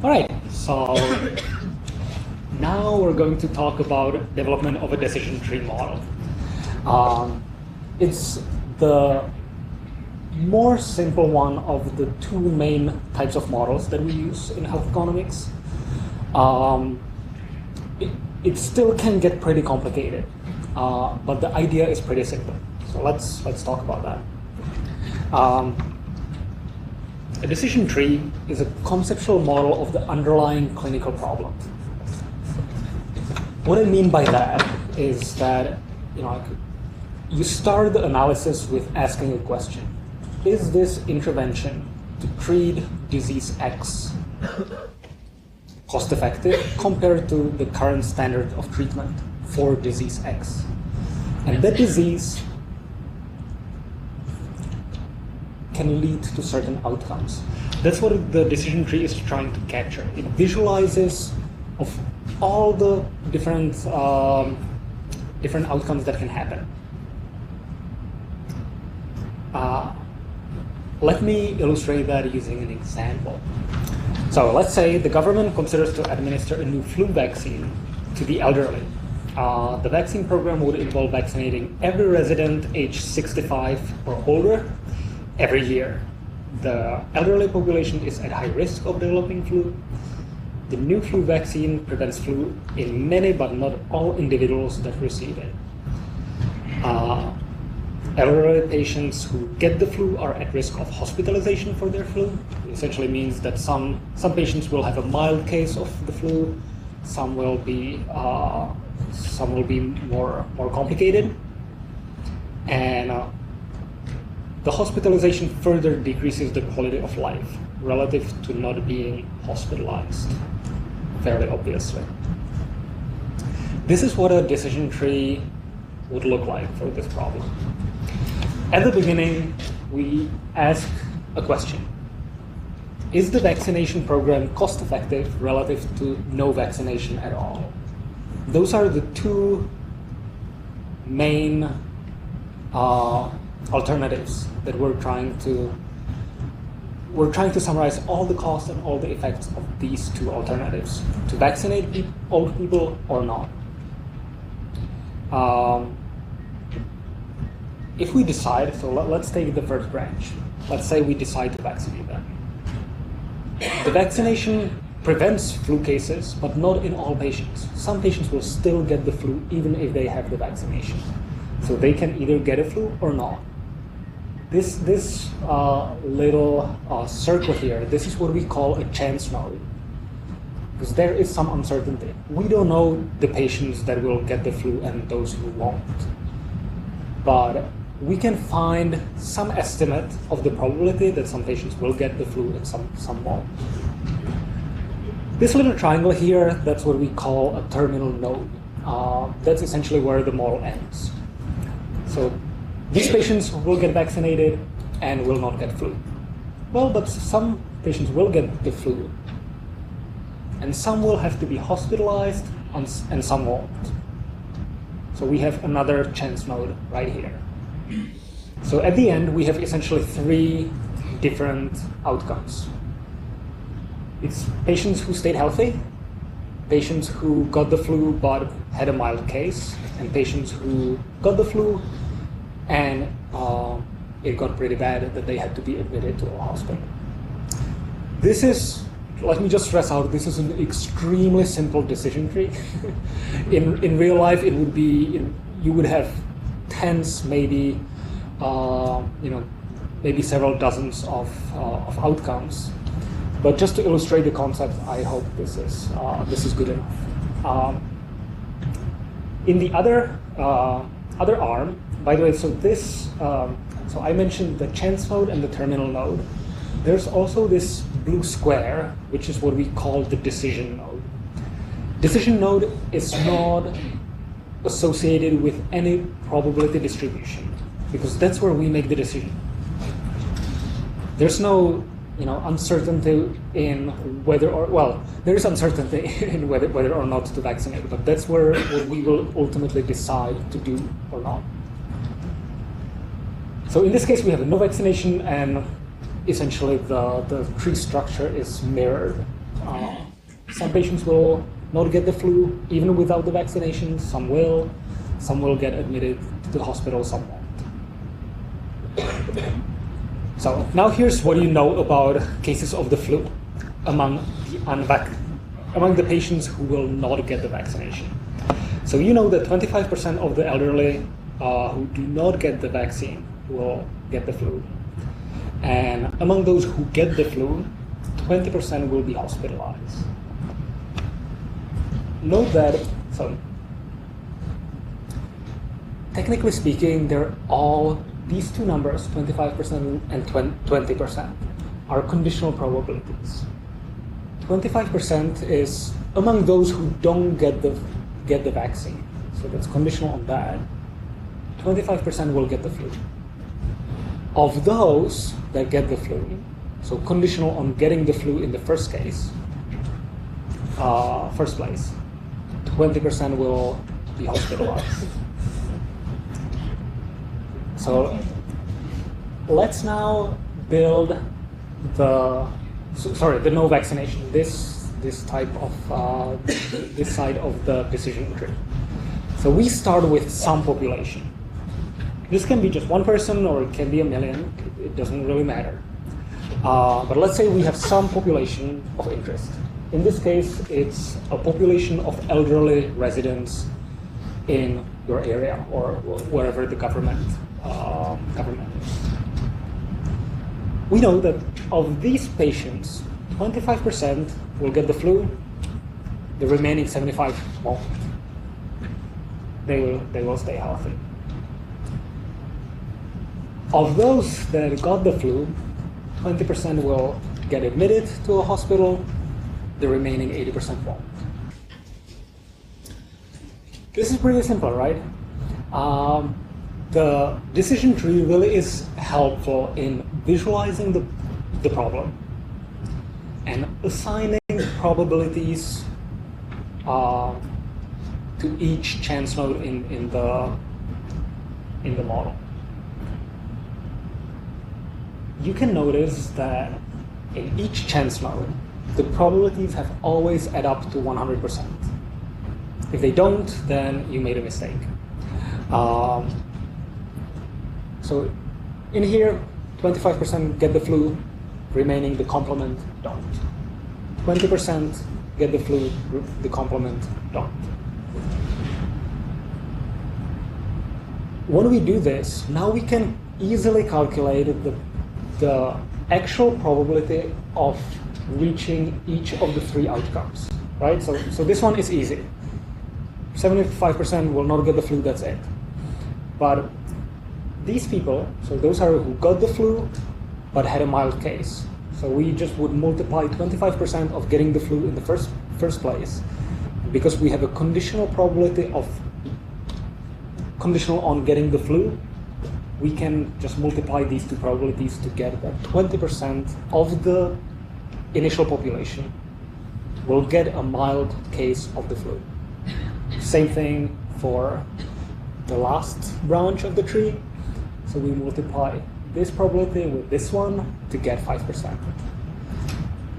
All right, so now we're going to talk about development of a decision tree model. It's the more simple one of the two main types of models that we use in health economics. It still can get pretty complicated, but the idea is pretty simple. So let's talk about that. A decision tree is a conceptual model of the underlying clinical problem. What I mean by that is that you start the analysis with asking a question. Is this intervention to treat disease X cost effective compared to the current standard of treatment for disease X? And that disease can lead to certain outcomes. That's what the decision tree is trying to capture. It visualizes of all the different outcomes that can happen. Let me illustrate that using an example. So let's say the government considers to administer a new flu vaccine to the elderly. The vaccine program would involve vaccinating every resident age 65 or older every year. The elderly population is at high risk of developing flu. The new flu vaccine prevents flu in many but not all individuals that receive it. Elderly patients who get the flu are at risk of hospitalization for their flu. It essentially means that some patients will have a mild case of the flu, some will be more complicated, and the hospitalization further decreases the quality of life relative to not being hospitalized, fairly obviously. This is what a decision tree would look like for this problem. At the beginning, we ask a question. Is the vaccination program cost effective relative to no vaccination at all? Those are the two main alternatives that we're trying to summarize all the costs and all the effects of these two alternatives, to vaccinate old people or not. If we decide, so let's take the first branch. Let's say we decide to vaccinate them. The vaccination prevents flu cases, but not in all patients. Some patients will still get the flu even if they have the vaccination. So they can either get a flu or not. This little circle here, this is what we call a chance node, because there is some uncertainty. We don't know the patients that will get the flu and those who won't. But we can find some estimate of the probability that some patients will get the flu and some won't. This little triangle here, that's what we call a terminal node. That's essentially where the model ends. So these patients will get vaccinated and will not get flu. Well, but some patients will get the flu, and some will have to be hospitalized and some won't. So we have another chance node right here. So at the end, we have essentially three different outcomes. It's patients who stayed healthy, patients who got the flu but had a mild case, and patients who got the flu and it got pretty bad that they had to be admitted to a hospital. This is, let me just stress out, this is an extremely simple decision tree. In real life, it would be, you would have tens, maybe several dozens of outcomes. But just to illustrate the concept, I hope this is good enough. In the other arm, by the way, so I mentioned the chance node and the terminal node. There's also this blue square, which is what we call the decision node. Decision node is not associated with any probability distribution, because that's where we make the decision. There's no uncertainty in whether or, well, there is uncertainty in whether or not to vaccinate, but that's where we will ultimately decide to do or not. So in this case, we have a no vaccination, and essentially the tree structure is mirrored Some patients will not get the flu even without the vaccination. Some will. Some will get admitted to the hospital, some won't. So now here's what you know about cases of the flu among the patients who will not get the vaccination. So you know that 25% of the elderly who do not get the vaccine will get the flu. And among those who get the flu, 20% will be hospitalized. Note that, technically speaking, these two numbers, 25% and 20%, are conditional probabilities. 25% is among those who don't get the vaccine, so that's conditional on that. 25% will get the flu. Of those that get the flu, so conditional on getting the flu in the first place, 20% will be hospitalized. So let's now build the no vaccination, this type of this side of the decision tree. So we start with some population. This can be just one person or it can be a million, it doesn't really matter. But let's say we have some population of interest. In this case, it's a population of elderly residents in your area or wherever the government is. We know that of these patients, 25% will get the flu, the remaining 75 won't. They will stay healthy. Of those that got the flu, 20% will get admitted to a hospital, the remaining 80% won't. This is pretty simple, right? The decision tree really is helpful in visualizing the problem and assigning probabilities to each chance node in the model. You can notice that in each chance node, the probabilities have always add up to 100%. If they don't, then you made a mistake. So in here, 25% get the flu, remaining the complement don't. 20% get the flu, the complement don't. When we do this, now we can easily calculate the actual probability of reaching each of the three outcomes, right? So this one is easy. 75% will not get the flu, that's it. But these people, so those are who got the flu but had a mild case. So we just would multiply 25% of getting the flu in the first place, because we have a conditional probability of conditional on getting the flu. We can just multiply these two probabilities to get that 20% of the initial population will get a mild case of the flu. Same thing for the last branch of the tree. So we multiply this probability with this one to get 5%.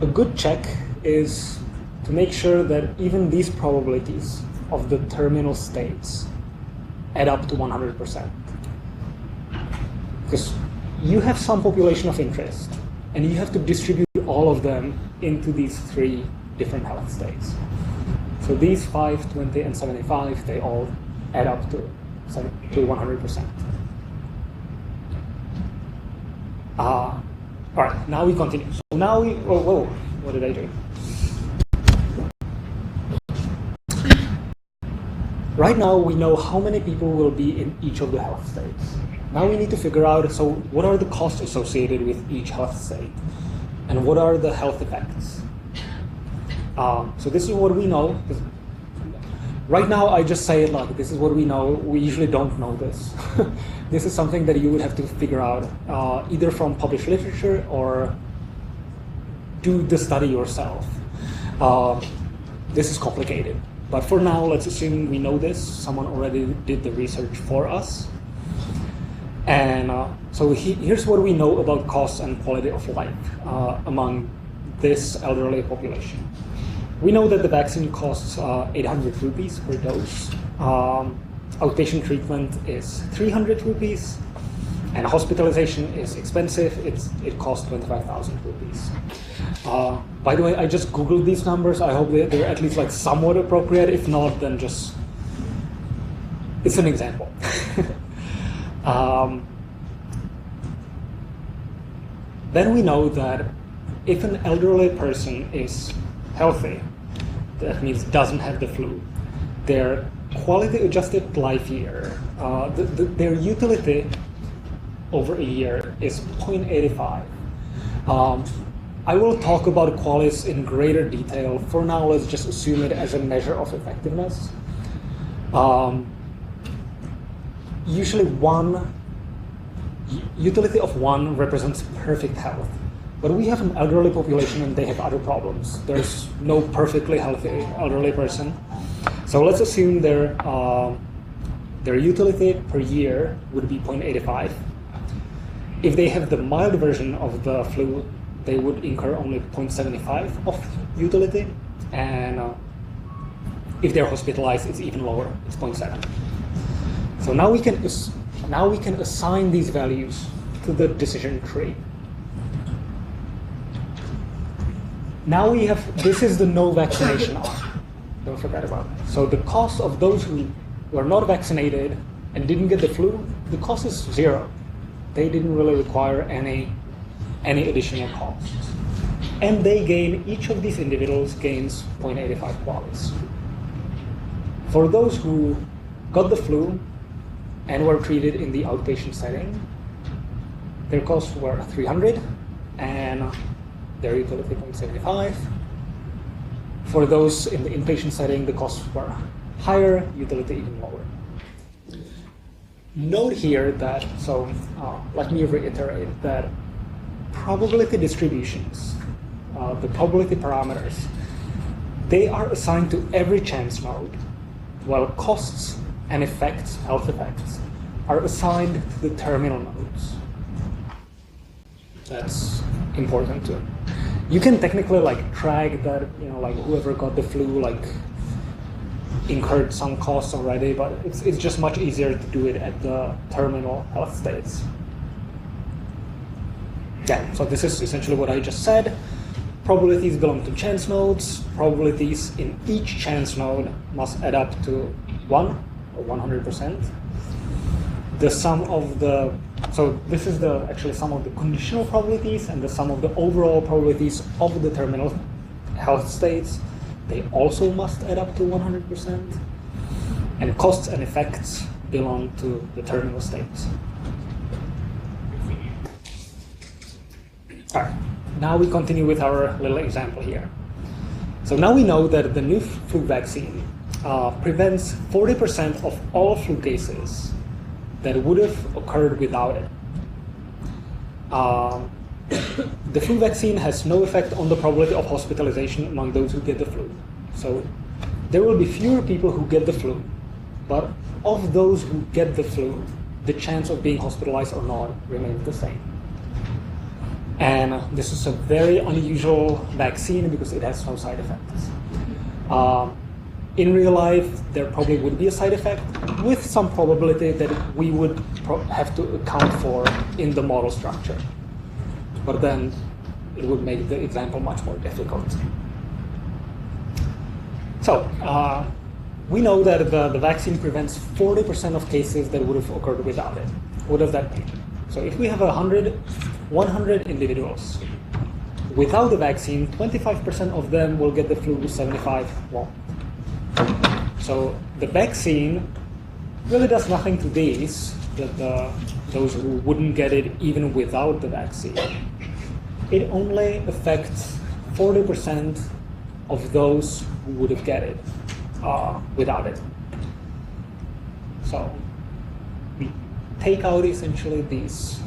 A good check is to make sure that even these probabilities of the terminal states add up to 100%. Because you have some population of interest, and you have to distribute all of them into these three different health states. So these 5, 20, and 75, they all add up to 100%. All right, now we continue. So now whoa, what did I do? Right now we know how many people will be in each of the health states. Now we need to figure out, so what are the costs associated with each health state? And what are the health effects? So this is what we know. Right now I just say it like, this is what we know. We usually don't know this. This is something that you would have to figure out, either from published literature or do the study yourself. This is complicated. But for now, let's assume we know this. Someone already did the research for us. And so here's what we know about cost and quality of life among this elderly population. We know that the vaccine costs 800 rupees per dose. Outpatient treatment is 300 rupees, and hospitalization is expensive. It costs 25,000 rupees. By the way, I just Googled these numbers. I hope they're at least like somewhat appropriate. If not, then just, it's an example. Then we know that if an elderly person is healthy, that means doesn't have the flu, their quality-adjusted life year, their utility over a year is 0.85. I will talk about QALYs in greater detail. For now, let's just assume it as a measure of effectiveness. Usually utility of 1 represents perfect health. But we have an elderly population and they have other problems. There's no perfectly healthy elderly person. So let's assume their utility per year would be 0.85. If they have the mild version of the flu, they would incur only 0.75 of utility. And if they're hospitalized, it's even lower, it's 0.7. So now we can assign these values to the decision tree. Now we have, this is the no vaccination arm. Don't forget about that. So the cost of those who were not vaccinated and didn't get the flu, the cost is 0. They didn't really require any additional costs. And they gain, each of these individuals gains 0.85 QALYs. For those who got the flu and were treated in the outpatient setting, their costs were 300 and their utility 0.75. For those in the inpatient setting, the costs were higher, utility even lower. Note here that, let me reiterate that probability distributions, the probability parameters, they are assigned to every chance node, while costs and effects, health effects, are assigned to the terminal nodes. That's important too. You can technically track that, whoever got the flu incurred some costs already, but it's just much easier to do it at the terminal health states. Yeah, so this is essentially what I just said. Probabilities belong to chance nodes. Probabilities in each chance node must add up to 1 or 100%. The sum of the, so this is the actually sum of the conditional probabilities and the sum of the overall probabilities of the terminal health states. They also must add up to 100%. And costs and effects belong to the terminal states. All right, now we continue with our little example here. So now we know that the new flu vaccine prevents 40% of all flu cases that would have occurred without it. The flu vaccine has no effect on the probability of hospitalization among those who get the flu. So there will be fewer people who get the flu, but of those who get the flu, the chance of being hospitalized or not remains the same. And this is a very unusual vaccine because it has no side effects. In real life, there probably would be a side effect with some probability that we would have to account for in the model structure. But then it would make the example much more difficult. So we know that the vaccine prevents 40% of cases that would have occurred without it. What does that mean? So if we have 100 individuals without the vaccine, 25% of them will get the flu, 75 won't. So the vaccine really does nothing to those who wouldn't get it even without the vaccine. It only affects 40% of those who would have get it without it. So we take out essentially these,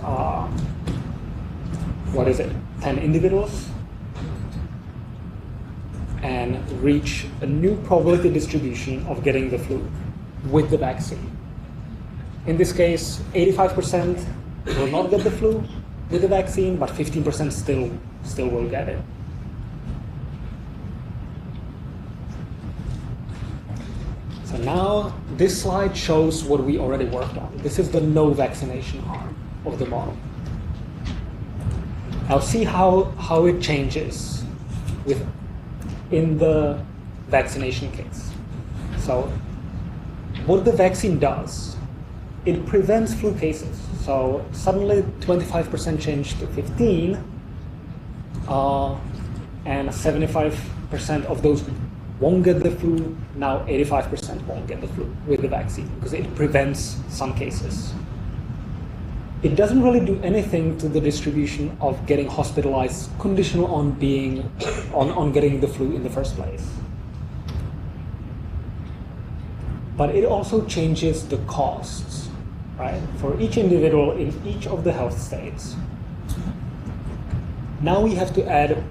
10 individuals, and reach a new probability distribution of getting the flu with the vaccine. In this case, 85% will not get the flu with the vaccine, but 15% still will get it. So now this slide shows what we already worked on. This is the no vaccination arm of the model. Now see how it changes in the vaccination case. So what the vaccine does, it prevents flu cases. So suddenly 25% changed to 15, and 75% of those who won't get the flu, now 85% won't get the flu with the vaccine because it prevents some cases. It doesn't really do anything to the distribution of getting hospitalized conditional on getting the flu in the first place. But it also changes the costs, right? For each individual in each of the health states. Now we have to add,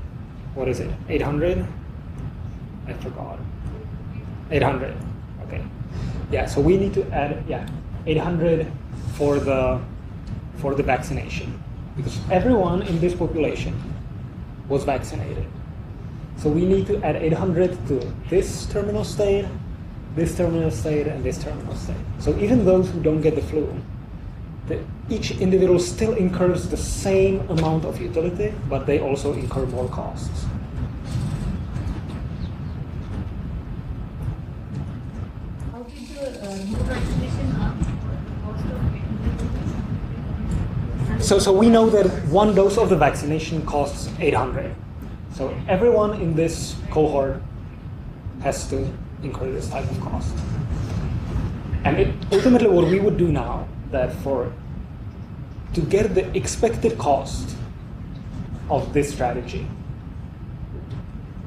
what is it, 800? I forgot. 800, okay. Yeah, so we need to add, 800 for the vaccination, because everyone in this population was vaccinated. So we need to add 800 to this terminal state, this terminal state, and this terminal state. So even those who don't get the flu, each individual still incurs the same amount of utility, but they also incur more costs. How did the new vaccination So we know that one dose of the vaccination costs 800. So everyone in this cohort has to incur this type of cost. And ultimately what we would do now, that to get the expected cost of this strategy,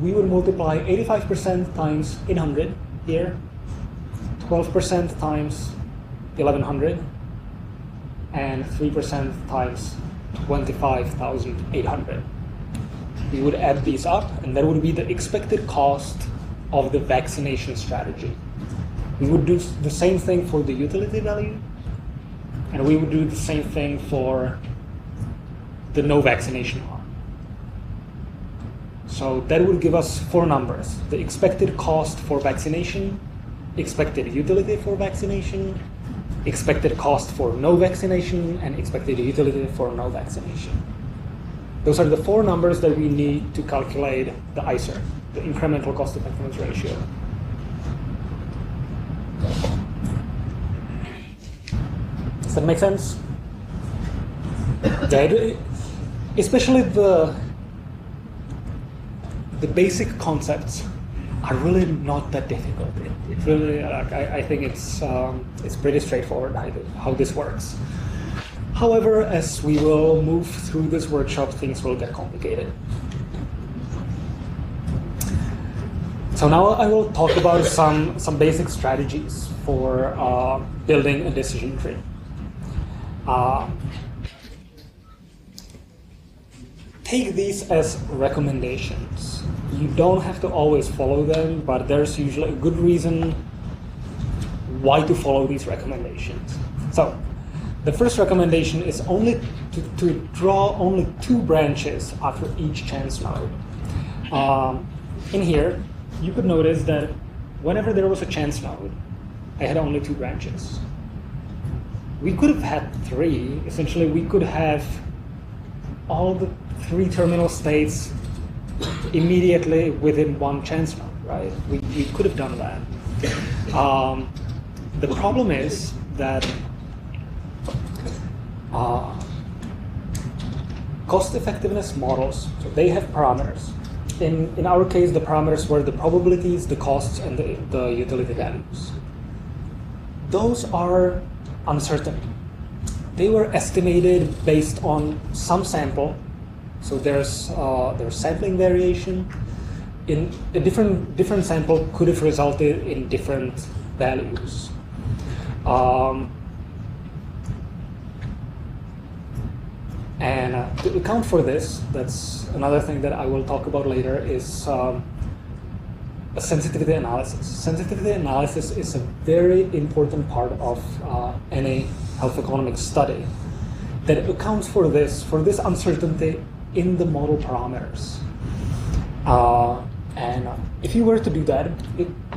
we would multiply 85% times 800 here, 12% times 1100, and 3% times 25,800. We would add these up, and that would be the expected cost of the vaccination strategy. We would do the same thing for the utility value, and we would do the same thing for the no vaccination arm. So that would give us four numbers: the expected cost for vaccination, expected utility for vaccination, expected cost for no vaccination, and expected utility for no vaccination. Those are the four numbers that we need to calculate the ICER, the incremental cost effectiveness ratio. Does that make sense? Yeah, especially the basic concepts are really not that difficult. It really, I think it's pretty straightforward how this works. However, as we will move through this workshop, things will get complicated. So now I will talk about some basic strategies for building a decision tree. Take these as recommendations. You don't have to always follow them, but there's usually a good reason why to follow these recommendations. So the first recommendation is only to draw only 2 branches after each chance node. In here, you could notice that whenever there was a chance node, I had only 2 branches. We could have had 3. Essentially, we could have all the 3 terminal states immediately within one chance node, right? We could have done that. The problem is that cost effectiveness models, so they have parameters. In our case, the parameters were the probabilities, the costs, and the utility values. Those are uncertain. They were estimated based on some sample. So there's sampling variation. In a different sample could have resulted in different values. And to account for this, that's another thing that I will talk about later, is a sensitivity analysis. Sensitivity analysis is a very important part of any health economics study that accounts for this uncertainty in the model parameters. And if you were to do that,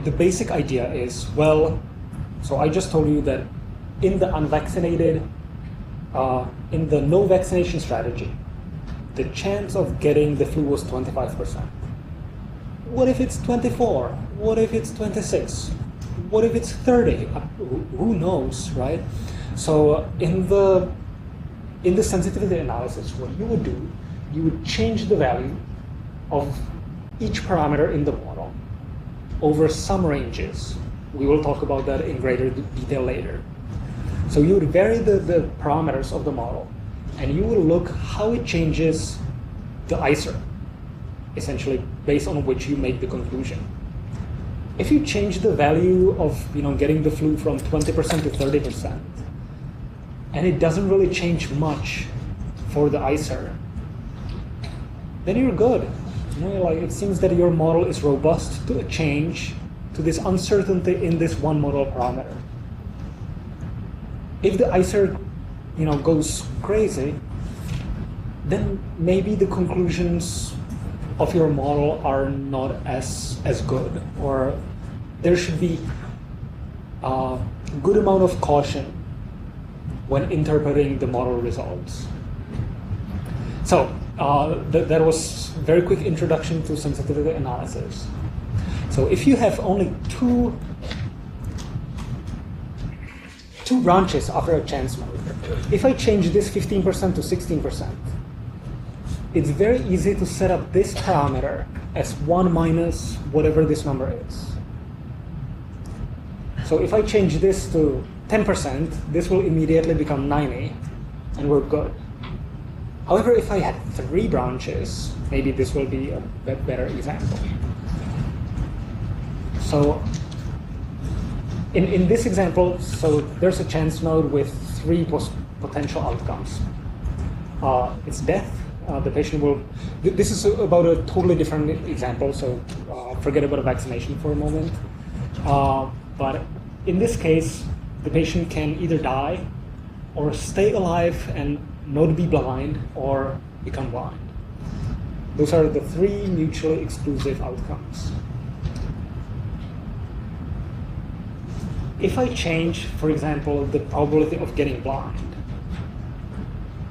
the basic idea is, well, so I just told you that in the unvaccinated, in the no vaccination strategy, the chance of getting the flu was 25%. What if it's 24? What if it's 26? What if it's 30? Who knows, right? So in the sensitivity analysis, what you would do, you would change the value of each parameter in the model over some ranges. We will talk about that in greater detail later. So you would vary the parameters of the model, and you will look how it changes the ICER, essentially based on which you make the conclusion. If you change the value of getting the flu from 20% to 30%, and it doesn't really change much for the ICER, then you're good. Like it seems that your model is robust to a change, to this uncertainty in this one model parameter. If the ICER goes crazy, then maybe the conclusions of your model are not as good, or there should be a good amount of caution when interpreting the model results. So that was a very quick introduction to sensitivity analysis. So if you have only two branches after a chance mode, if I change this 15% to 16%, it's very easy to set up this parameter as 1 minus whatever this number is. So if I change this to 10%, this will immediately become 90, and we're good. However, if I had 3 branches, maybe this will be a better example. So in this example, so there's a chance node with 3 potential outcomes. It's death. The patient will, this is about a totally different example, so forget about a vaccination for a moment. But in this case, the patient can either die or stay alive and not be blind or become blind. Those are the 3 mutually exclusive outcomes. If I change, for example, the probability of getting blind,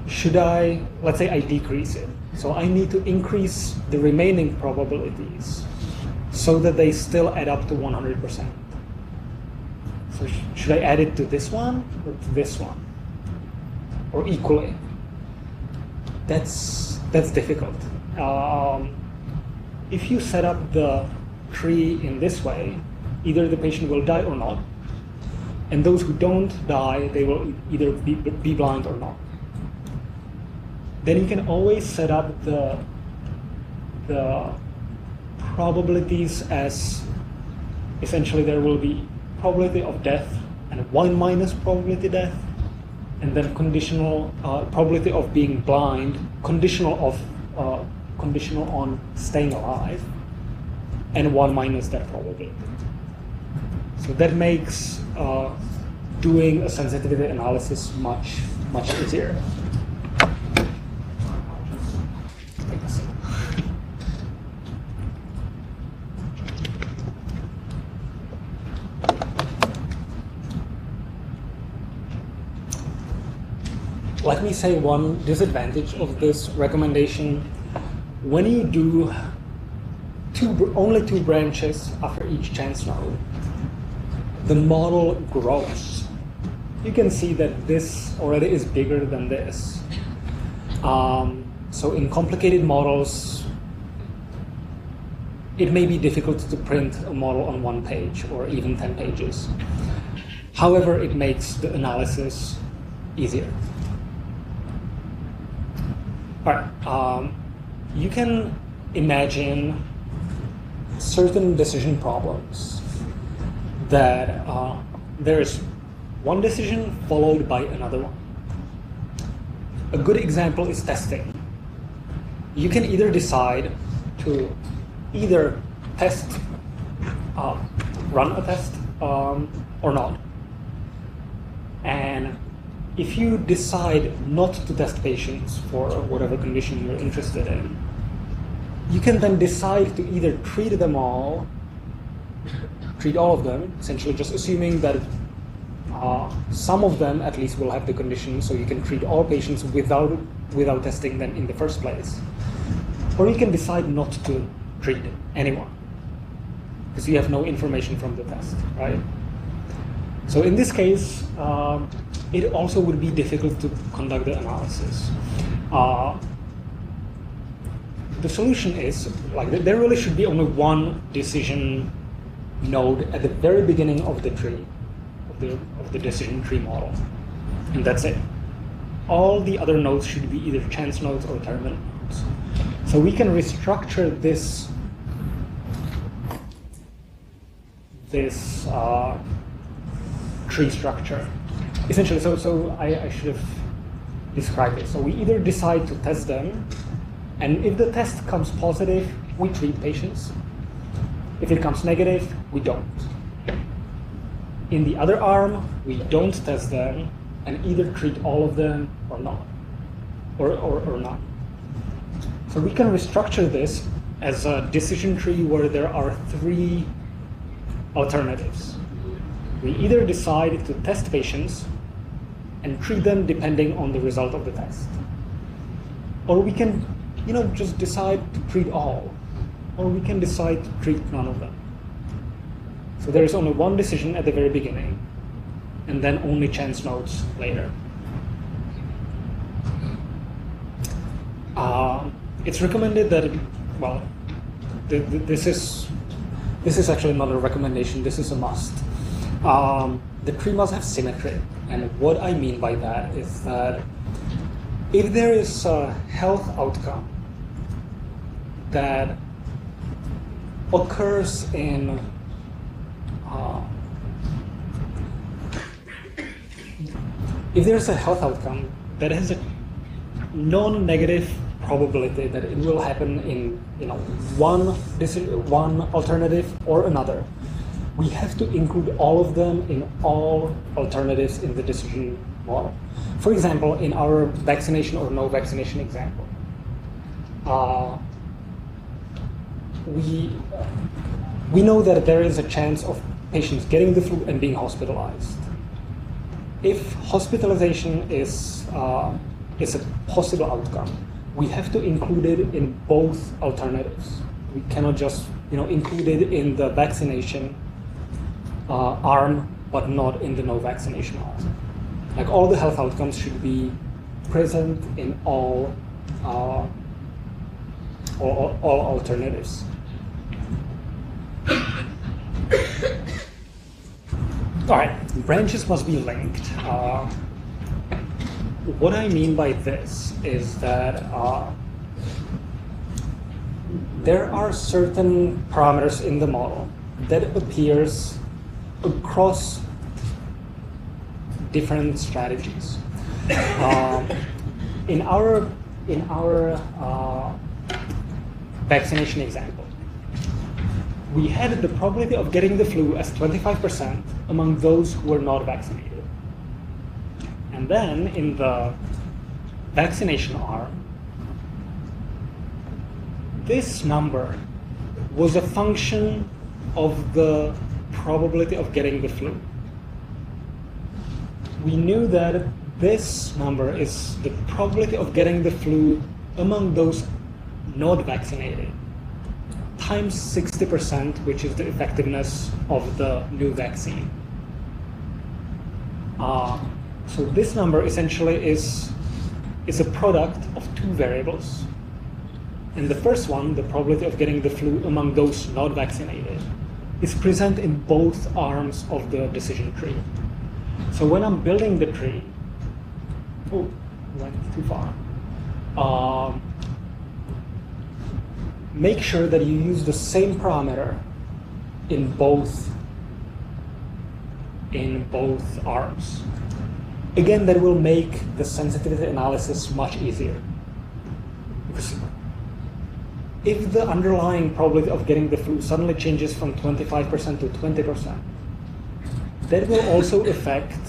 should I, let's say I decrease it. So I need to increase the remaining probabilities so that they still add up to 100%. So should I add it to this one or to this one? Or equally? That's difficult. If you set up the tree in this way, either the patient will die or not. And those who don't die, they will either be blind or not. Then you can always set up the probabilities as essentially there will be probability of death and 1 minus probability death, and then conditional probability of being blind, conditional on staying alive, and 1 minus that probability. So that makes doing a sensitivity analysis much easier. Let me say one disadvantage of this recommendation. When you do only 2 branches after each chance node, the model grows. You can see that this already is bigger than this. So in complicated models, it may be difficult to print a model on 1 page or even 10 pages. However, it makes the analysis easier. All right, you can imagine certain decision problems that there is one decision followed by another one. A good example is testing. You can either decide to either test, run a test or not. And if you decide not to test patients for whatever condition you're interested in, you can then decide to either treat all of them, essentially just assuming that some of them at least will have the condition, so you can treat all patients without testing them in the first place. Or you can decide not to treat anyone, because you have no information from the test, right? So in this case, it also would be difficult to conduct the analysis. The solution is, there really should be only one decision node at the very beginning of the tree, of the decision tree model, and that's it. All the other nodes should be either chance nodes or terminal nodes. So we can restructure this tree structure. Essentially, so I should have described it. So we either decide to test them, and if the test comes positive, we treat patients. If it comes negative, we don't. In the other arm, we don't test them and either treat all of them or not, or not. So we can restructure this as a decision tree where there are three alternatives. We either decide to test patients and treat them depending on the result of the test. Or we can, just decide to treat all. Or we can decide to treat none of them. So there is only one decision at the very beginning, and then only chance nodes later. It's recommended that, this is actually not a recommendation, this is a must. The tree must have symmetry, and what I mean by that is that if there is a health outcome that occurs in if there's a health outcome that has a non-negative probability that it will happen in one alternative or another, we have to include all of them in all alternatives in the decision model. For example, in our vaccination or no vaccination example, we know that there is a chance of patients getting the flu and being hospitalized. If hospitalization is a possible outcome, we have to include it in both alternatives. We cannot just include it in the vaccination arm, but not in the no vaccination arm. Like, all the health outcomes should be present in all alternatives. All right, branches must be linked. What I mean by this is that there are certain parameters in the model that appears across different strategies. In our vaccination example, we had the probability of getting the flu as 25% among those who were not vaccinated. And then in the vaccination arm, this number was a function of the probability of getting the flu. We knew that this number is the probability of getting the flu among those not vaccinated, times 60%, which is the effectiveness of the new vaccine. So this number essentially is a product of two variables. And the first one, the probability of getting the flu among those not vaccinated, is present in both arms of the decision tree. So when I'm building the tree, went too far. Make sure that you use the same parameter in both arms. Again, that will make the sensitivity analysis much easier. Because if the underlying probability of getting the flu suddenly changes from 25% to 20%, that will also affect,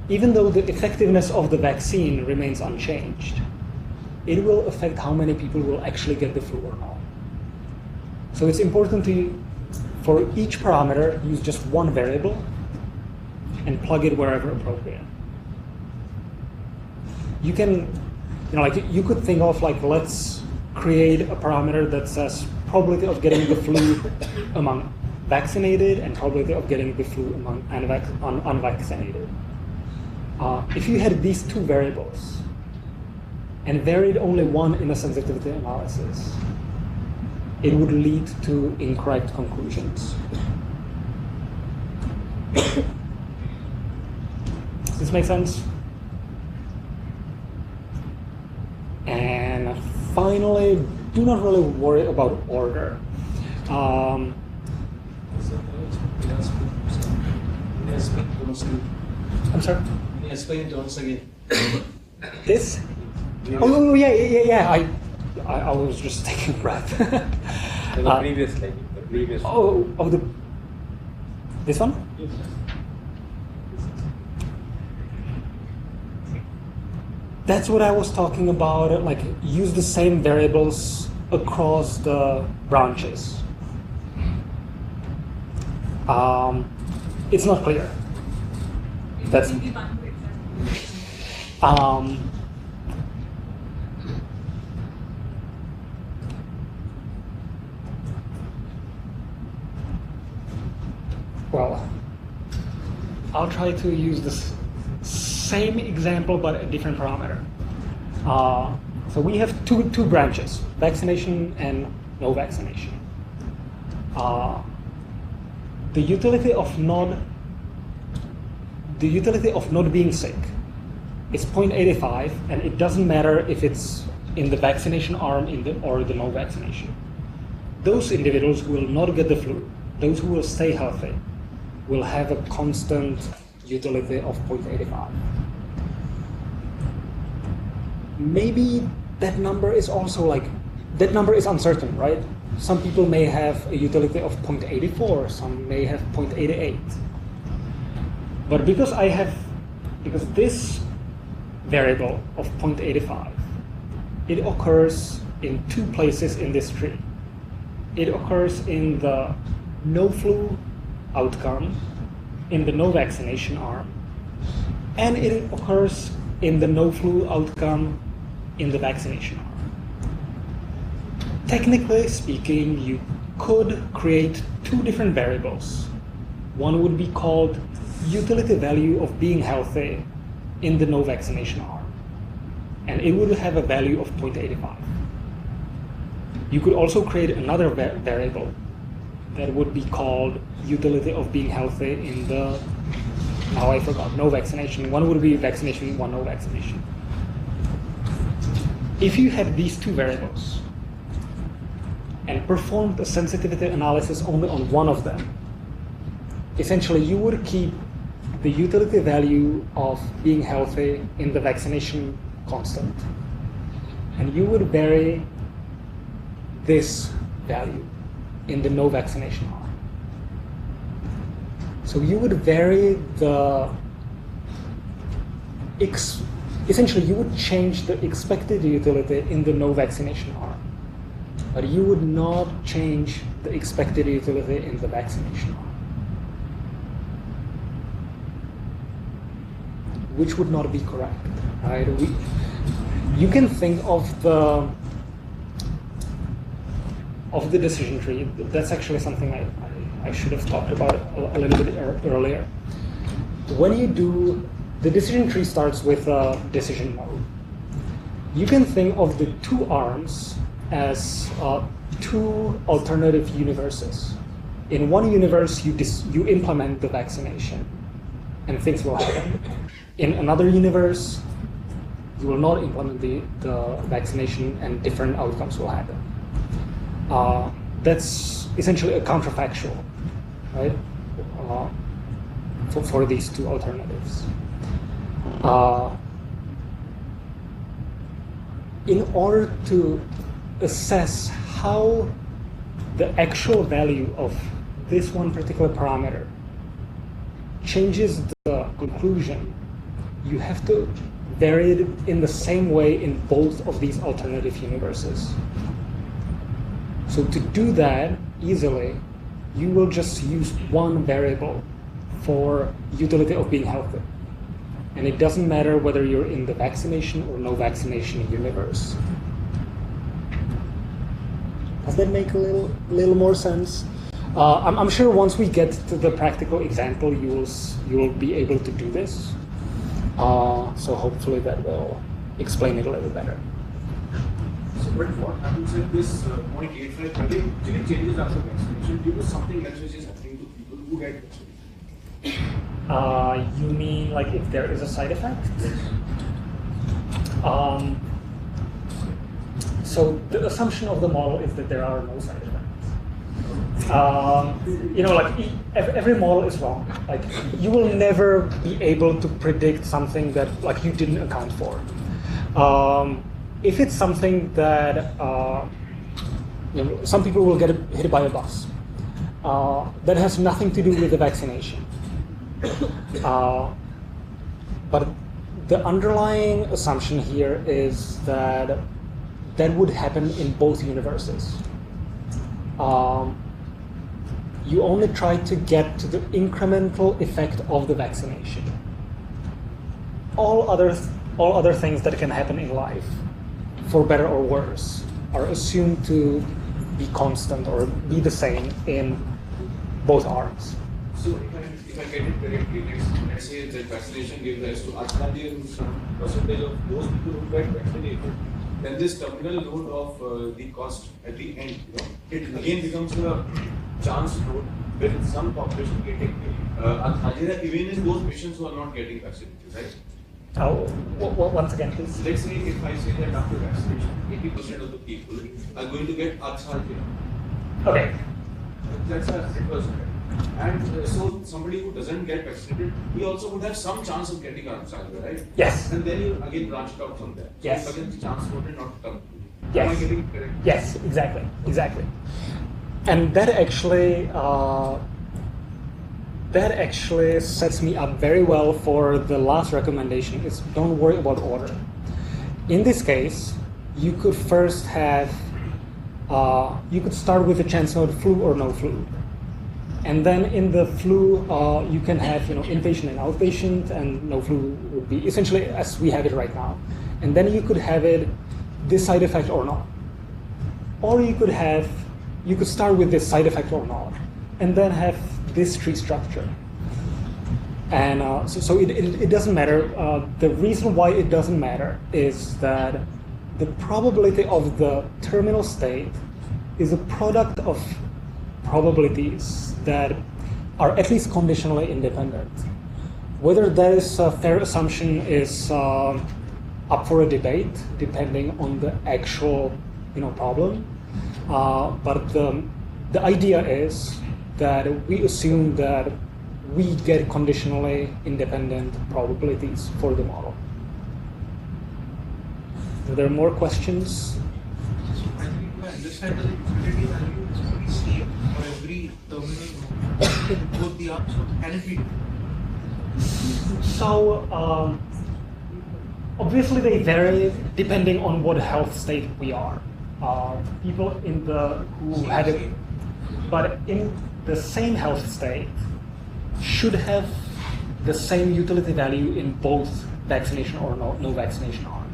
even though the effectiveness of the vaccine remains unchanged, it will affect how many people will actually get the flu or not. So it's important to, for each parameter, use just one variable and plug it wherever appropriate. You can, you could think of let's create a parameter that says probability of getting the flu among vaccinated and probability of getting the flu among unvaccinated. If you had these two variables and varied only one in a sensitivity analysis, it would lead to incorrect conclusions. Does this make sense? And finally, do not really worry about order. I'm sorry? Explain it once again. This? Oh, yeah. I was just taking a breath. The previous slide. The previous. This one? Yes. That's what I was talking about. Use the same variables across the branches. It's not clear. That's. Well, I'll try to use this same example but a different parameter. So we have two branches, vaccination and no vaccination. The utility of not being sick is 0.85, and it doesn't matter if it's in the vaccination arm or the no vaccination. Those individuals will not get the flu. Those who will stay healthy will have a constant utility of 0.85. Maybe that number is also that number is uncertain, right? Some people may have a utility of 0.84, some may have 0.88. But because this variable of 0.85, it occurs in two places in this tree. It occurs in the no flu outcome in the no vaccination arm, and it occurs in the no flu outcome in the vaccination arm. Technically speaking, you could create two different variables. One would be called utility value of being healthy in the no vaccination arm, and it would have a value of 0.85. You could also create another variable that would be called utility of being healthy in the, now I forgot, no vaccination. One would be vaccination, one no vaccination. If you had these two variables and performed a sensitivity analysis only on one of them, essentially you would keep the utility value of being healthy in the vaccination constant, and you would vary this value in the no vaccination arm. So you would vary essentially you would change the expected utility in the no vaccination arm, but you would not change the expected utility in the vaccination arm, which would not be correct, right? You can think of the decision tree. That's actually something I should have talked about a little bit earlier. When you do, the decision tree starts with a decision node. You can think of the two arms as two alternative universes. In one universe, you implement the vaccination, and things will happen. In another universe, you will not implement the vaccination, and different outcomes will happen. That's essentially a counterfactual, right? For these two alternatives. In order to assess how the actual value of this one particular parameter changes the conclusion, you have to vary it in the same way in both of these alternative universes. So to do that easily, you will just use one variable for utility of being healthy. And it doesn't matter whether you're in the vaccination or no vaccination universe. Does that make a little more sense? I'm sure once we get to the practical example, you will be able to do this. So hopefully that will explain it a little better. So, but what happens if this 0.85 actually changes after vaccination due to something else which is happening to people who get vaccinated? You mean like if there is a side effect? So the assumption of the model is that there are no side effects. Like every model is wrong. Like you will never be able to predict something that like you didn't account for. If it's something that some people will get hit by a bus, that has nothing to do with the vaccination. But the underlying assumption here is that that would happen in both universes. You only try to get to the incremental effect of the vaccination. All other things that can happen in life, for better or worse, are assumed to be constant or be the same in both arms. So if I get it correctly, let's say that vaccination gives rise to Arthadian percentage of those people who get vaccinated, then this terminal load of the cost at the end, it again becomes a chance load where some population getting Arthadian even in those patients who are not getting vaccinated, right? Once again, please. Let's say if I say that after vaccination, 80% of the people are going to get Arthadian. Okay. That's 100%. And so somebody who doesn't get vaccinated, he also would have some chance of getting Arthadian, right? Yes. And then you again branch it out from there. Yes. So again, the chance would not come. Yes. Am I getting it correct? Yes, exactly. And that actually sets me up very well for the last recommendation, is don't worry about order. In this case, you could first have, you could start with a chance node flu or no flu. And then in the flu, you can have inpatient and outpatient, and no flu would be essentially as we have it right now. And then you could have it this side effect or not. Or you could start with this side effect or not, and then have this tree structure. And so it doesn't matter. The reason why it doesn't matter is that the probability of the terminal state is a product of probabilities that are at least conditionally independent. Whether that is a fair assumption is up for a debate, depending on the actual problem. But the idea is that we assume that we get conditionally independent probabilities for the model. Are there more questions? I think to understand the utility value is to be same for every terminal node in both the arms, so can it be? So obviously they vary depending on what health state we are. People who had it, but in the same health state should have the same utility value in both vaccination or no vaccination arm.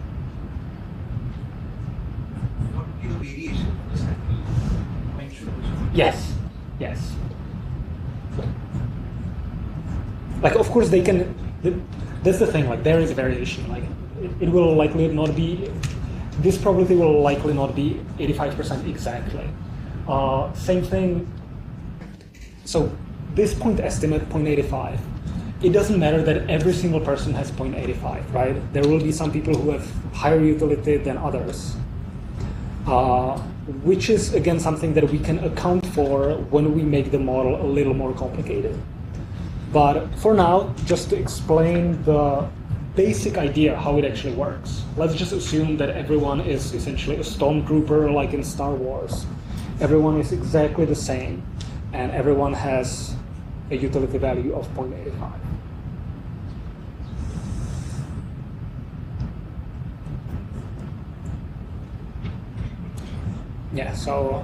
What would be the variation for the sample? Yes. Like, of course, they can. That's the thing. Like, there is variation. Like, it will likely not be. This probability will likely not be 85% exactly. Same thing. So this point estimate, 0.85, it doesn't matter that every single person has 0.85, right? There will be some people who have higher utility than others, which is, again, something that we can account for when we make the model a little more complicated. But for now, just to explain the basic idea how it actually works, let's just assume that everyone is essentially a stormtrooper like in Star Wars. Everyone is exactly the same, and everyone has a utility value of 0.85. Yeah, so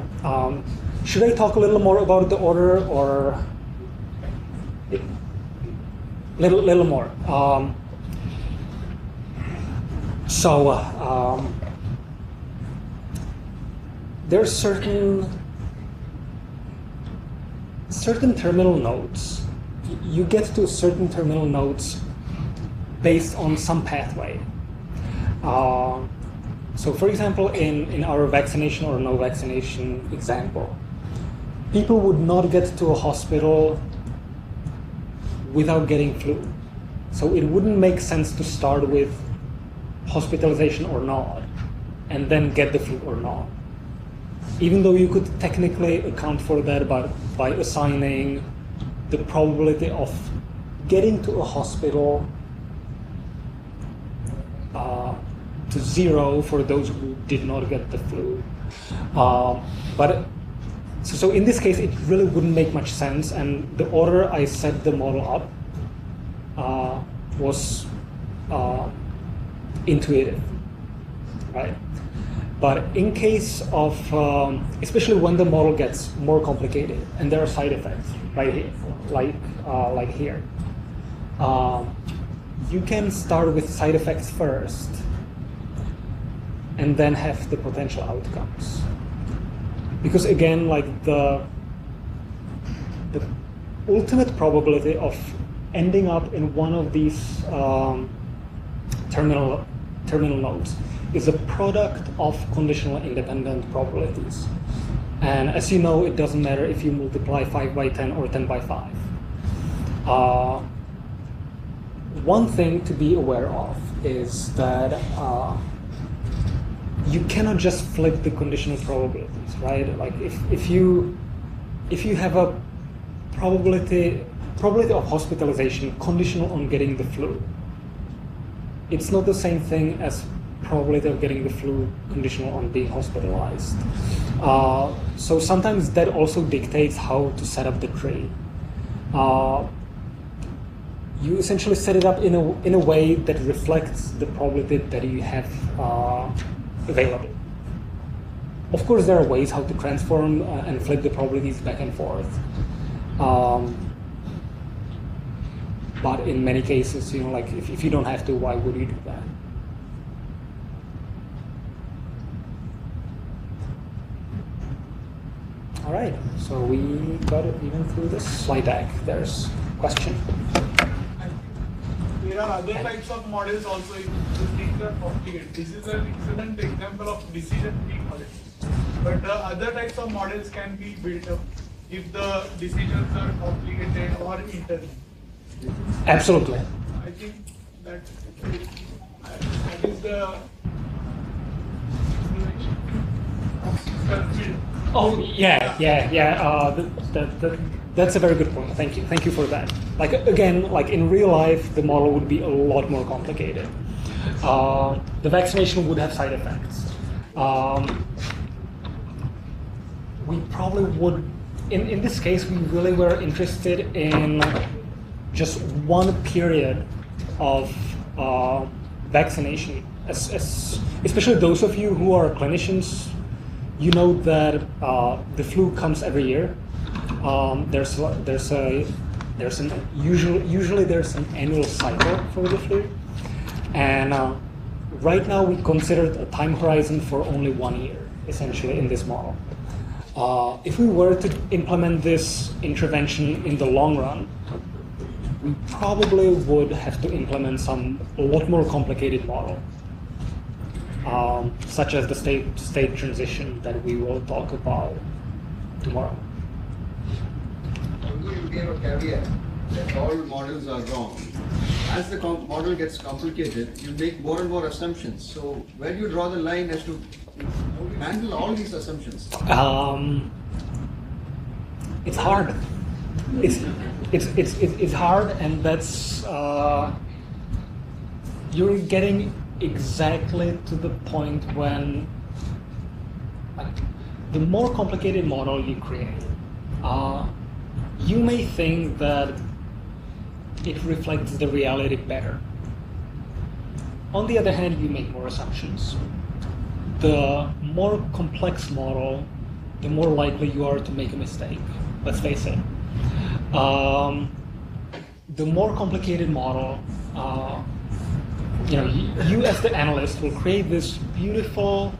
should I talk a little more about the order or little more? There's certain terminal nodes. You get to certain terminal nodes based on some pathway. So for example, in our vaccination or no vaccination example, people would not get to a hospital without getting flu. So it wouldn't make sense to start with hospitalization or not, and then get the flu or not. Even though you could technically account for that by assigning the probability of getting to a hospital to 0 for those who did not get the flu. So in this case, it really wouldn't make much sense, and the order I set the model up was intuitive, right? But in case of, especially when the model gets more complicated and there are side effects, right here, like here, you can start with side effects first and then have the potential outcomes. Because again, like the ultimate probability of ending up in one of these terminal nodes is a product of conditional independent probabilities. And as you know, it doesn't matter if you multiply 5 by 10 or 10 by 5. One thing to be aware of is that you cannot just flip the conditional probabilities, right? Like if you have a probability of hospitalization conditional on getting the flu, it's not the same thing as probability of getting the flu conditional on being hospitalized. So sometimes that also dictates how to set up the tree. You essentially set it up in a way that reflects the probability that you have available. Of course, there are ways how to transform and flip the probabilities back and forth. But in many cases, like if you don't have to, why would you do that? All right, so we got it even through this slide deck. There's a question. There are other types of models also if things are complicated. This is an excellent example of decision tree model. But the other types of models can be built up if the decisions are complicated or internal. Absolutely. I think that is the Oh yeah. That's a very good point. Thank you for that. Like again, like in real life, the model would be a lot more complicated. The vaccination would have side effects. We probably would, in this case, we really were interested in just one period of vaccination. Especially those of you who are clinicians, you know that the flu comes every year. Usually there's an annual cycle for the flu, and right now we considered a time horizon for only 1 year, essentially, in this model. If we were to implement this intervention in the long run, we probably would have to implement a lot more complicated model, such as the state transition that we will talk about tomorrow. You gave a caveat that all models are wrong. As the model gets complicated, you make more and more assumptions. So where do you draw the line as to handle all these assumptions? It's hard. It's hard, and that's you're getting exactly to the point when, like, the more complicated model you create, you may think that it reflects the reality better. On the other hand, you make more assumptions. the more complex model, the more likely you are to make a mistake. Let's face it. The more complicated model, you as the analyst will create this beautiful,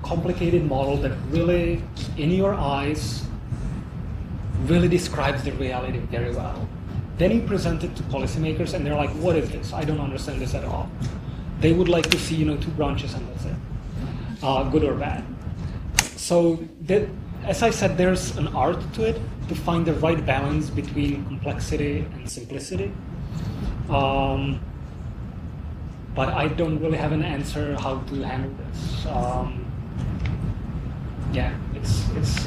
complicated model that really, in your eyes, really describes the reality very well. Then you present it to policymakers, and they're like, "What is this? I don't understand this at all." They would like to see, 2 branches, and that's it, good or bad. So, as I said, there's an art to it to find the right balance between complexity and simplicity. But I don't really have an answer how to handle this.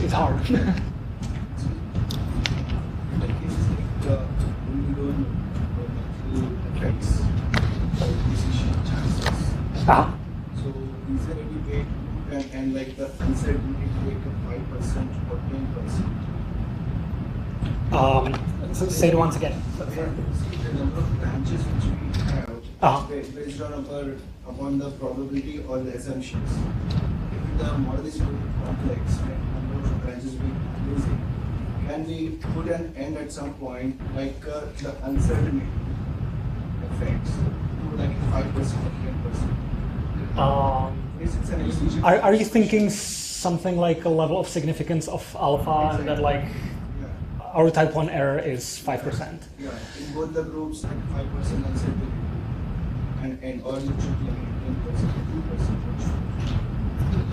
It's hard. Effects of decision chances. Ah. So is there any way you can like the uncertainty take a 5% or 10%? So say it once again. See the number of branches which we have based on upon the probability or the assumptions. If the model is very complex and number of branches we using, can we put an end at some point like the uncertainty effects to like 5% or 10%? It's an easy. Are you thinking something like a level of significance of alpha, and that like our type 1 error is 5%? Yeah, in both the groups, like 5% uncertainty, and or you should like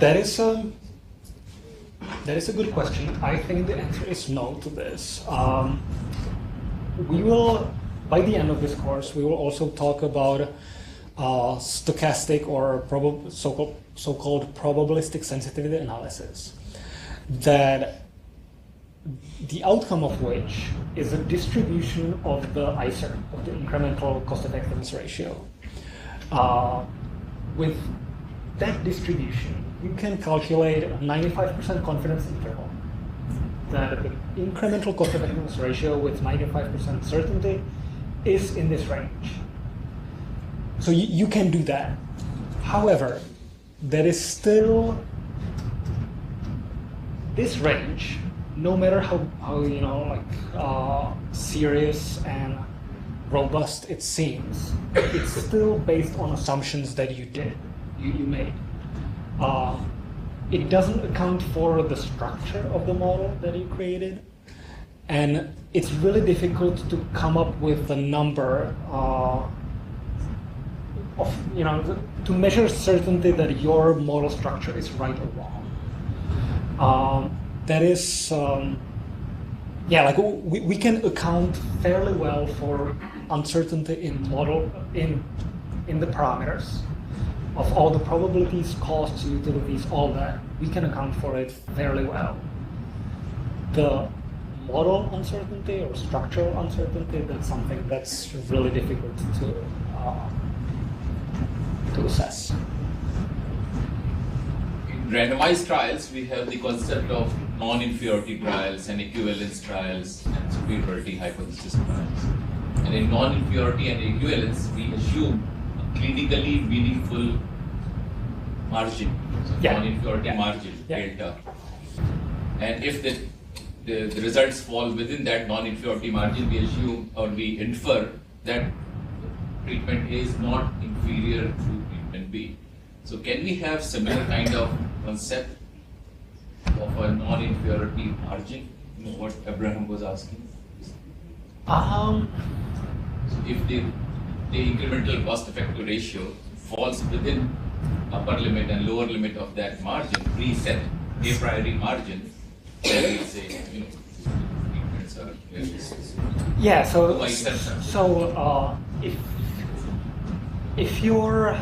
10%, 2%. That is a good question. I think the answer is no to this. We will, by the end of this course, we will also talk about stochastic or so-called probabilistic sensitivity analysis, that the outcome of which is a distribution of the ICER, of the incremental cost-effectiveness ratio. With that distribution, you can calculate a 95% confidence interval, that the incremental cost-effectiveness ratio with 95% certainty is in this range. So you can do that. However, there is still this range, no matter how serious and robust it seems, it's still based on assumptions that you made. It doesn't account for the structure of the model that you created, and it's really difficult to come up with a number to measure certainty that your model structure is right or wrong. That is, we can account fairly well for uncertainty in the parameters of all the probabilities, costs, utilities, all that. We can account for it fairly well. The model uncertainty or structural uncertainty, that's something that's really difficult to assess. In randomized trials, we have the concept of non-inferiority trials and equivalence trials and superiority hypothesis trials. And in non-inferiority and equivalence, we assume a clinically meaningful margin, non-inferiority margin, delta. And if the results fall within that non-inferiority margin, we assume or we infer that treatment A is not inferior to treatment B. So can we have similar kind of concept of a non-inferiority margin? What Abraham was asking. So if the incremental cost-effective ratio falls within upper limit and lower limit of that margin, preset a priori margin, then we say, treatments are realistic. Yeah. So if you're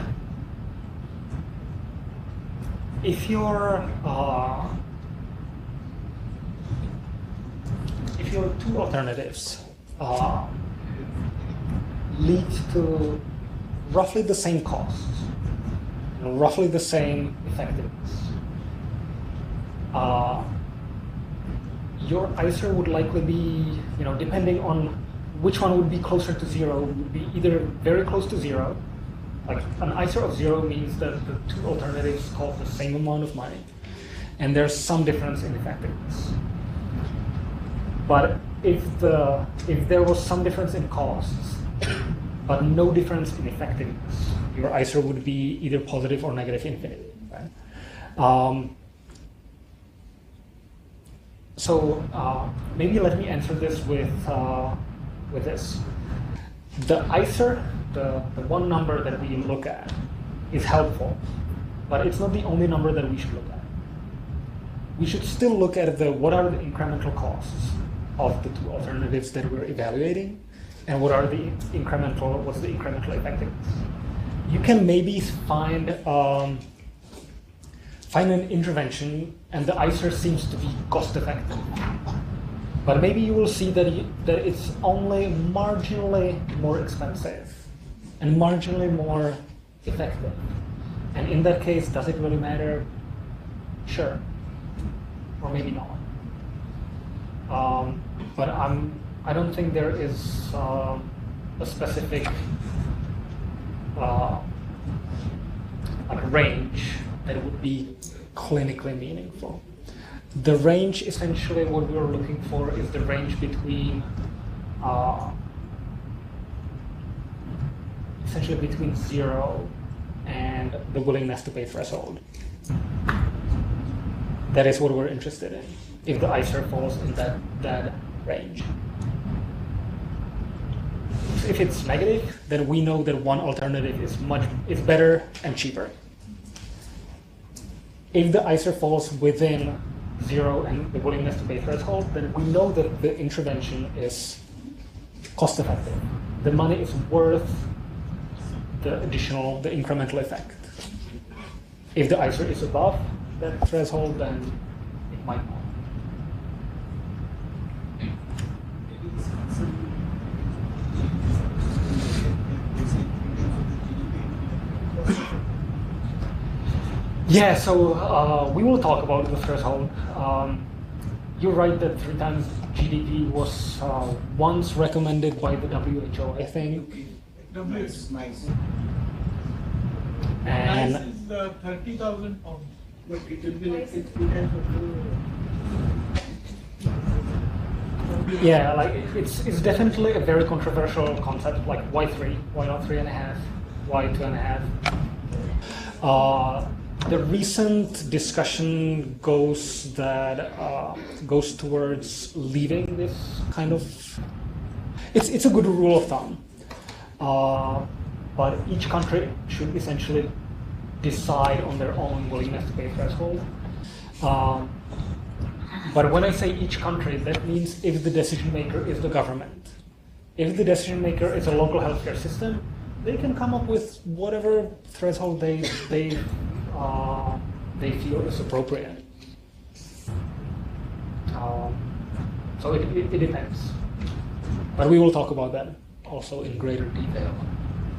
two alternatives lead to roughly the same costs and roughly the same effectiveness, your ICER would likely be, depending on which one would be closer to zero, would be either very close to zero Like an ICER of 0 means that the two alternatives cost the same amount of money, and there's some difference in effectiveness. But if there was some difference in costs, but no difference in effectiveness, your ICER would be either positive or negative infinity, right? Maybe let me answer this with this. The ICER, the one number that we look at, is helpful, but it's not the only number that we should look at. We should still look at what are the incremental costs of the two alternatives that we're evaluating, and what's the incremental effectiveness. You can maybe find an intervention, and the ICER seems to be cost effective. But maybe you will see that it's only marginally more expensive and marginally more effective. And in that case, does it really matter? Sure, or maybe not. But I don't think there is a specific range that would be clinically meaningful. The range, essentially, what we're looking for is the range between essentially between 0 and the willingness to pay threshold. That is what we're interested in, if the ICER falls in that range. If it's negative, then we know that one alternative is better and cheaper. If the ICER falls within 0 and the willingness to pay threshold, then we know that the intervention is cost effective. The money is worth the incremental effect. If the ICER is above that threshold, then it might not. Yeah, so we will talk about the threshold. You're right that 3 times GDP was once recommended by the WHO, I think. W is nice. And Nice is 30,000 pounds. But it will be like 6 times yeah, like it's definitely a very controversial concept. Like why 3? Why not 3.5? Why 2.5? The recent discussion goes towards leaving this kind of. It's a good rule of thumb, but each country should essentially decide on their own willingness to pay threshold. But when I say each country, that means if the decision maker is the government. If the decision maker is a local healthcare system, they can come up with whatever threshold they feel is appropriate. So it depends. But we will talk about that also in greater detail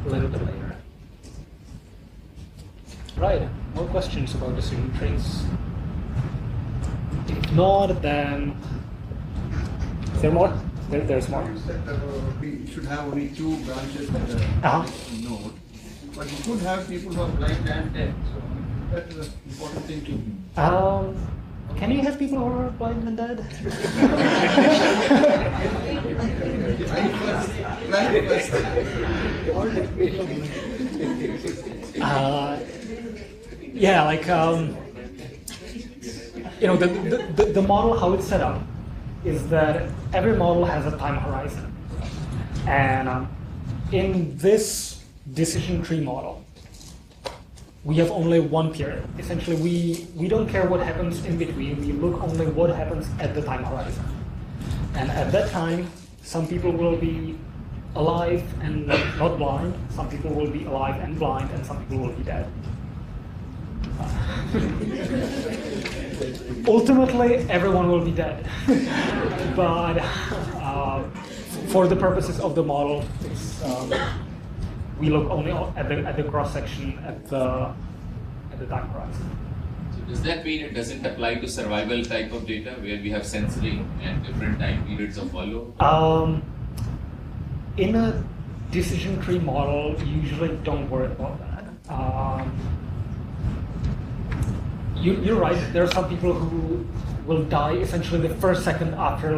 a little bit later. Right, more questions about decision trees? If not, then is there more? There's more. You said we should have only 2 branches in the node, but you could have people who are blind and deaf. So that is an important thing too. Can you have people who are blind and dead? Yeah, like the model, how it's set up is that every model has a time horizon, and in this decision tree model, we have only one period. Essentially, we don't care what happens in between. We look only what happens at the time horizon. And at that time, some people will be alive and not blind. Some people will be alive and blind, and some people will be dead. Ultimately, everyone will be dead. But for the purposes of the model, we look only at the cross section at the time horizon. So does that mean it doesn't apply to survival type of data where we have sensory and different time periods of follow? decision tree model, you usually don't worry about that. You're right. There are some people who will die essentially the first second after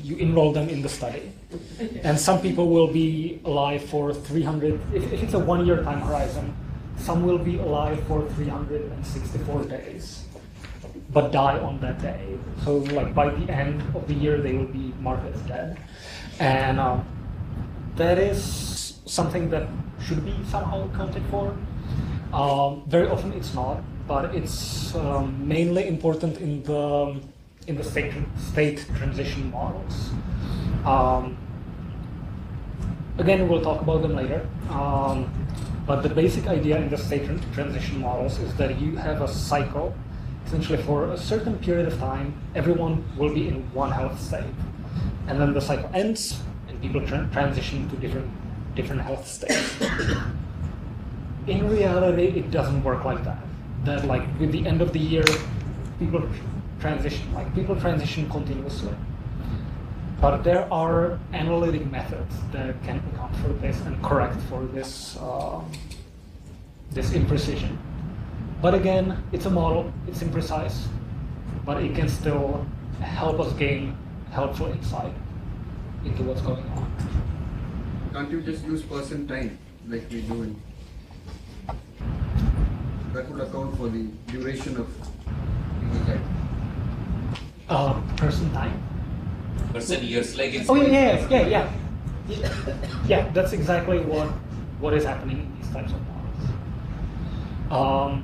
you enroll them in the study, and some people will be alive for 300. If it's a 1-year time horizon, some will be alive for 364 days, but die on that day. So like by the end of the year, they will be marked as dead, and that is something that should be somehow accounted for. Very often it's not, but it's mainly important in the state transition models. Again, we'll talk about them later. But the basic idea in the state transition models is that you have a cycle. Essentially, for a certain period of time, everyone will be in one health state, and then the cycle ends, and people transition to different health states. In reality, it doesn't work like that. That like with the end of the year, people transition continuously. But there are analytic methods that can account for this and correct for this this imprecision. But again, it's a model, it's imprecise, but it can still help us gain helpful insight into what's going on. Can't you just use person time like we do in? That would account for the duration of the Person time. Percent years, like it's. Oh yeah. That's exactly what is happening in these types of models.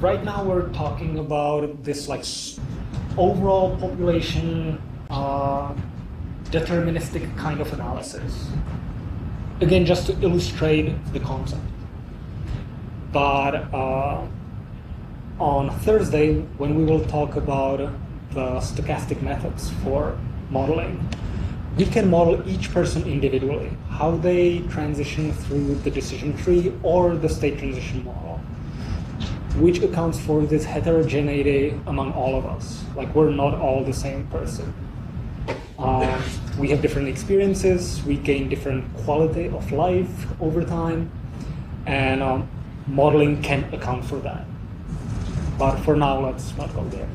Right now we're talking about this like overall population deterministic kind of analysis. Again, just to illustrate the concept. But on Thursday, when we will talk about the stochastic methods for modeling, we can model each person individually, how they transition through the decision tree or the state transition model, which accounts for this heterogeneity among all of us. Like, we're not all the same person. We have different experiences, we gain different quality of life over time, and modeling can account for that. But for now, let's not go there.